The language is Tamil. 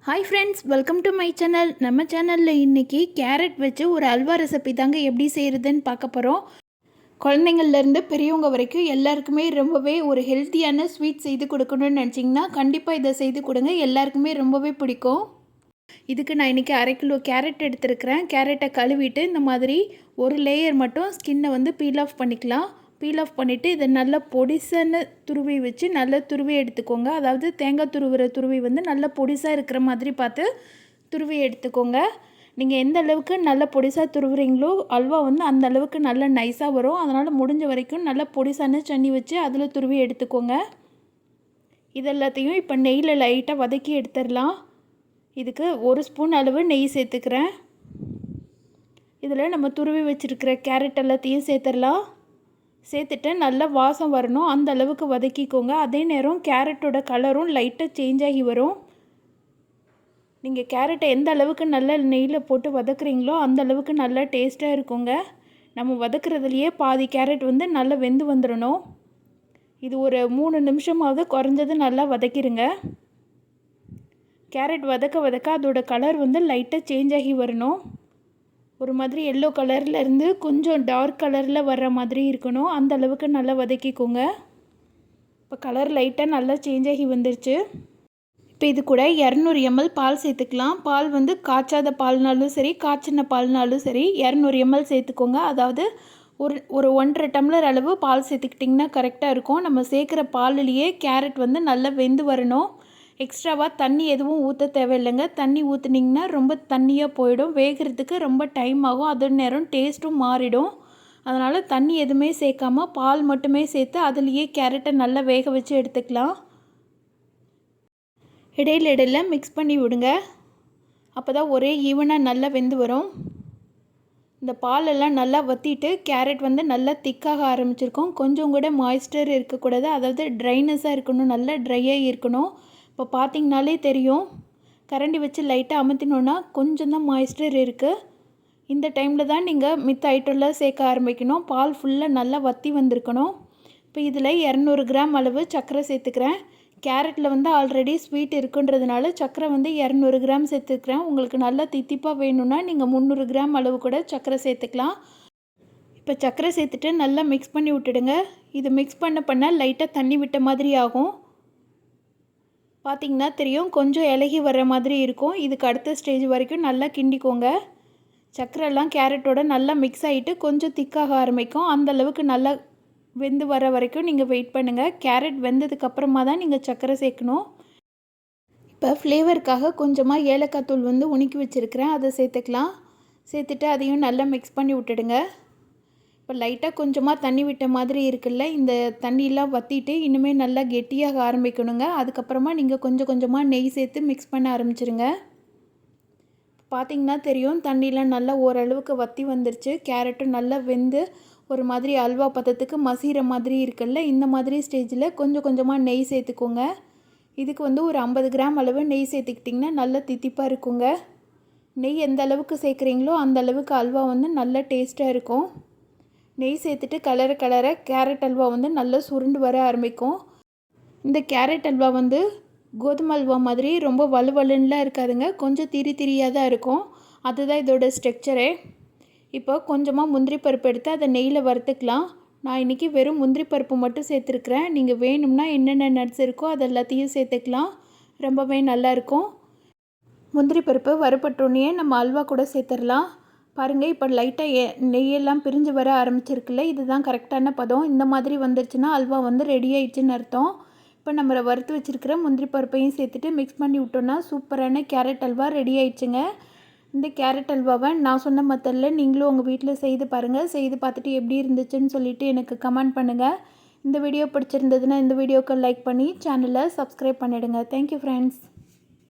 Hi friends, welcome to my channel. நம்ம சேனலில் இன்றைக்கி கேரட் வச்சு ஒரு அல்வா ரெசிபி தாங்க எப்படி செய்கிறதுன்னு பார்க்க போகிறோம். குழந்தைங்கள்லேருந்து பெரியவங்க வரைக்கும் எல்லாருக்குமே ரொம்பவே ஒரு ஹெல்த்தியான ஸ்வீட் செய்து கொடுக்கணும்னு நினச்சிங்கன்னா கண்டிப்பாக இதை செய்து கொடுங்க. எல்லாருக்குமே ரொம்பவே பிடிக்கும். இதுக்கு நான் இன்றைக்கி 1/2 கிலோ கேரட் எடுத்துருக்கிறேன். கேரட்டை கழுவிட்டு இந்த மாதிரி ஒரு லேயர் மட்டும் ஸ்கின்னை வந்து பீல் ஆஃப் பண்ணிக்கலாம். பீல் ஆஃப் பண்ணிவிட்டு இதை நல்லா பொடிசான துருவி வச்சு நல்லா துருவி எடுத்துக்கோங்க. அதாவது தேங்காய் துருவுற துருவி வந்து நல்லா பொடிசாக இருக்கிற மாதிரி பார்த்து துருவி எடுத்துக்கோங்க. நீங்கள் எந்த அளவுக்கு நல்லா பொடிசாக துருவுறீங்களோ அல்வா வந்து அந்த அளவுக்கு நல்லா நைஸாக வரும். அதனால் முடிஞ்ச வரைக்கும் நல்லா பொடிசான சன்னி வச்சு அதில் துருவி எடுத்துக்கோங்க. இதெல்லாத்தையும் இப்போ நெய்யில் லைட்டாக வதக்கி எடுத்துடலாம். இதுக்கு 1 ஸ்பூன் அளவு நெய் சேர்த்துக்கிறேன். இதில் நம்ம துருவி வச்சுருக்கிற கேரட் எல்லாத்தையும் சேர்த்துடலாம். சேர்த்துட்டு நல்லா வாசம் வரணும், அந்த அளவுக்கு வதக்கிக்கோங்க. அதே நேரம் கேரட்டோட கலரும் லைட்டாக சேஞ்ச் ஆகி வரும். நீங்கள் கேரட்டை எந்த அளவுக்கு நல்லா நெய்யில் போட்டு வதக்குறீங்களோ அந்த அளவுக்கு நல்லா டேஸ்ட்டாக இருக்குங்க. நம்ம வதக்குறதுலையே பாதி கேரட் வந்து நல்லா வெந்து வந்துடணும். இது ஒரு 3 நிமிஷமாவது குறைஞ்சது நல்லா வதக்கிடுங்க. கேரட் வதக்க வதக்க அதோட கலர் வந்து லைட்டாக சேஞ்ச் ஆகி வரணும். ஒரு மாதிரி எல்லோ கலரில் இருந்து கொஞ்சம் டார்க் கலரில் வர்ற மாதிரி இருக்கணும். அந்த அளவுக்கு நல்லா வதக்கிக்கோங்க. இப்போ கலர் லைட்டாக நல்லா சேஞ்ச் ஆகி வந்துருச்சு. இப்போ இது கூட 200 ml பால் சேர்த்துக்கலாம். பால் வந்து காய்ச்சாத பால்னாலும் சரி, காய்ச்சின பால்னாலும் சரி 200 ml சேர்த்துக்கோங்க. அதாவது ஒரு 1.5 டம்ளர் அளவு பால் சேர்த்துக்கிட்டிங்கன்னா கரெக்டாக இருக்கும். நம்ம சேர்க்குற பாலிலேயே கேரட் வந்து நல்லா வெந்து வரணும். எக்ஸ்ட்ராவாக தண்ணி எதுவும் ஊற்ற தேவையில்லைங்க. தண்ணி ஊற்றுனிங்கன்னா ரொம்ப தண்ணியாக போயிடும். வேகிறதுக்கு ரொம்ப டைம் ஆகும். அதே நேரம் டேஸ்ட்டும் மாறிடும். அதனால் தண்ணி எதுவுமே சேர்க்காம பால் மட்டுமே சேர்த்து அதுலேயே கேரட்டை நல்லா வேக வச்சு எடுத்துக்கலாம். இடையில மிக்ஸ் பண்ணி விடுங்க. அப்போ தான் ஒரே ஈவனாக நல்லா வெந்து வரும். இந்த பாலெல்லாம் நல்லா வற்றிட்டு கேரட் வந்து நல்லா திக்காக ஆரம்பிச்சிருக்கும். கொஞ்சம் கூட மாய்ஸ்டர் இருக்கக்கூடாது. அதாவது ட்ரைனஸாக இருக்கணும், நல்லா ட்ரையாக இருக்கணும். இப்போ பார்த்திங்கனாலே தெரியும். கரண்டி வச்சு லைட்டாக அமுத்தினோன்னா கொஞ்சம் தான் மாய்ஸ்டர் இருக்குது. இந்த டைமில் தான் நீங்கள் மித்த ஐட்டம்லாம் சேர்க்க ஆரம்பிக்கணும். பால் ஃபுல்லாக நல்லா வற்றி வந்திருக்கணும். இப்போ இதில் 200 கிராம் அளவு சர்க்கரை சேர்த்துக்கிறேன். கேரட்டில் வந்து ஆல்ரெடி ஸ்வீட் இருக்குன்றதுனால சர்க்கரை வந்து 200 கிராம் சேர்த்துக்கிறேன். உங்களுக்கு நல்லா தித்திப்பாக வேணும்னா நீங்கள் 300 கிராம் அளவு கூட சர்க்கரை சேர்த்துக்கலாம். இப்போ சர்க்கரை சேர்த்துட்டு நல்லா மிக்ஸ் பண்ணி விட்டுடுங்க. இது மிக்ஸ் பண்ண லைட்டாக தண்ணி விட்ட மாதிரி ஆகும். பார்த்திங்கன்னா தெரியும், கொஞ்சம் இலகி வர்ற மாதிரி இருக்கும். இதுக்கு அடுத்த ஸ்டேஜ் வரைக்கும் நல்லா கிண்டிக்கோங்க. சர்க்கரைலாம் கேரட்டோட நல்லா மிக்ஸ் ஆகிட்டு கொஞ்சம் திக்காக ஆரம்பிக்கும். அந்தளவுக்கு நல்லா வெந்து வர வரைக்கும் நீங்கள் வெயிட் பண்ணுங்கள். கேரட் வெந்ததுக்கப்புறமா தான் நீங்கள் சர்க்கரை சேர்க்கணும். இப்போ ஃப்ளேவருக்காக கொஞ்சமாக ஏலக்காய் தூள் வந்து உணுக்கி வச்சுருக்கிறேன், அதை சேர்த்துக்கலாம். சேர்த்துட்டு அதையும் நல்லா மிக்ஸ் பண்ணி விட்டுடுங்க. இப்போ லைட்டாக கொஞ்சமாக தண்ணி விட்ட மாதிரி இருக்குல்ல, இந்த தண்ணியெலாம் வற்றிட்டு இனிமேல் நல்லா கெட்டியாக ஆரம்பிக்கணுங்க. அதுக்கப்புறமா நீங்கள் கொஞ்சம் கொஞ்சமாக நெய் சேர்த்து மிக்ஸ் பண்ண ஆரம்பிச்சிருங்க. பார்த்திங்கன்னா தெரியும், தண்ணியெலாம் நல்லா ஓரளவுக்கு வற்றி வந்துருச்சு. கேரட்டும் நல்லா வெந்து ஒரு மாதிரி அல்வா பதத்துக்கு மசிகிற மாதிரி இருக்குல்ல, இந்த மாதிரி ஸ்டேஜில் கொஞ்சம் கொஞ்சமாக நெய் சேர்த்துக்கோங்க. இதுக்கு வந்து ஒரு 50 கிராம் அளவு நெய் சேர்த்துக்கிட்டிங்கன்னா நல்லா தித்திப்பாக இருக்குங்க. நெய் எந்த அளவுக்கு சேர்க்குறீங்களோ அந்த அளவுக்கு அல்வா வந்து நல்லா டேஸ்ட்டாக இருக்கும். நெய் சேர்த்துட்டு கலர கேரட் அல்வா வந்து நல்லா சுருண்டு வர ஆரம்பிக்கும். இந்த கேரட் அல்வா வந்து கோதுமை அல்வா மாதிரி ரொம்ப வலுவலுன்னுலாம் இருக்காதுங்க. கொஞ்சம் திரியாக தான் இருக்கும். அதுதான் இதோட ஸ்ட்ரக்சரே. இப்போ கொஞ்சமாக முந்திரி பருப்பு எடுத்து அதை நெய்யில் வறுத்துக்கலாம். நான் இன்றைக்கி வெறும் முந்திரி பருப்பு மட்டும் சேர்த்துருக்குறேன். நீங்கள் வேணும்னா என்னென்ன நட்ஸ் இருக்கோ அது எல்லாத்தையும் சேர்த்துக்கலாம். ரொம்பவே நல்லாயிருக்கும். முந்திரி பருப்பு வறுபட்டோன்னே நம்ம அல்வா கூட சேர்த்துடலாம். பாருங்கள், இப்போ லைட்டாக நெய்யெல்லாம் பிரிஞ்சு வர ஆரம்பிச்சிருக்குல்ல, இதுதான் கரெக்டான பதம். இந்த மாதிரி வந்துருச்சுன்னா அல்வா வந்து ரெடி ஆயிடுச்சுன்னு அர்த்தம். இப்போ நம்ம வறுத்து வச்சுருக்கிற முந்திரி பருப்பையும் சேர்த்துட்டு மிக்ஸ் பண்ணி விட்டோன்னா சூப்பரான கேரட் அல்வா ரெடி ஆயிடுச்சுங்க. இந்த கேரட் அல்வாவை நான் சொன்ன மெத்தடில் நீங்களும் உங்கள் வீட்டில் செய்து பாருங்கள். செய்து பார்த்துட்டு எப்படி இருந்துச்சுன்னு சொல்லிவிட்டு எனக்கு கமெண்ட் பண்ணுங்கள். இந்த வீடியோ பிடிச்சிருந்ததுன்னா இந்த வீடியோக்கு லைக் பண்ணி சேனலை சப்ஸ்கிரைப் பண்ணிவிடுங்க. Thank you friends.